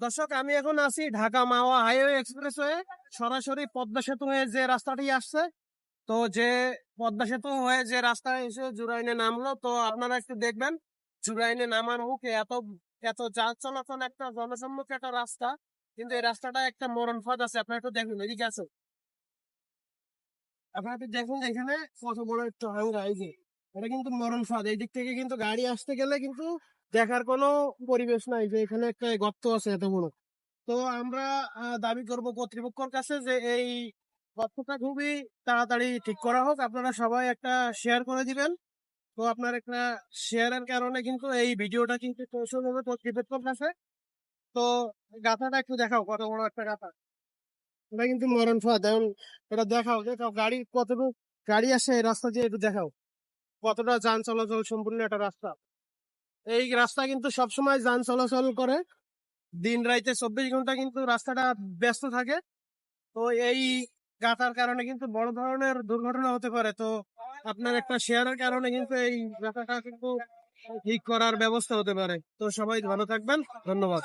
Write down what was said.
দর্শক, আমি এখন আছি ঢাকা মাওয়া হাইওয়ে এক্সপ্রেসওয়ে, সরাসরি পদ্মা সেতু হয়ে যে রাস্তাটি আসছে। তো যে পদ্মা সেতু হয়ে যে রাস্তায় এসে জুরাইনে নামলো, তো আপনারা একটু দেখবেন জুরাইনে নামার মুখে এত এত যান চলাচল, একটা জনসম্মুখ একটা রাস্তা, কিন্তু এই রাস্তাটা একটা মরণ ফাঁদ আছে। আপনারা একটু দেখুন, এদিকে আছে, আপনারা একটু দেখুন এখানে কত বড় একটা হাঙ্গা। এই যে এটা কিন্তু মরণ ফাঁদ, এই দিক থেকে কিন্তু গাড়ি আসতে গেলে কিন্তু দেখার কোনো পরিবেশ নাই যে এখানে একটা গর্ত আছে এত বড়। তো আমরা দাবি করব কর্তৃপক্ষের কাছে যে এই গর্তটা খুবই তাড়াতাড়ি ঠিক করা হোক। আপনারা সবাই একটা শেয়ার করে দিবেন। তো আপনার একটা শেয়ারের কারণে কিন্তু এই ভিডিওটা কিন্তু পৌঁছে যাবে কর্তৃপক্ষের কাছে। তো গাথাটা একটু দেখাও, কত বড় একটা গাথা। এটা কিন্তু মরণ ফাঁদ। এখন এটা দেখাও, দেখাও গাড়ি কতটুকু গাড়ি আসে এই রাস্তা দিয়ে, একটু দেখাও কতটা যান চলাচল সম্পূর্ণ একটা রাস্তা। এই রাস্তা কিন্তু সবসময় যান চলাচল করে, দিন রাইতে 24 ঘন্টা কিন্তু রাস্তাটা ব্যস্ত থাকে। তো এই গাতার কারণে কিন্তু বড় ধরনের দুর্ঘটনা হতে পারে। তো আপনার একটা শেয়ারের কারণে কিন্তু এই গাতাটা কিন্তু ঠিক করার ব্যবস্থা হতে পারে। তো সবাই ভালো থাকবেন, ধন্যবাদ।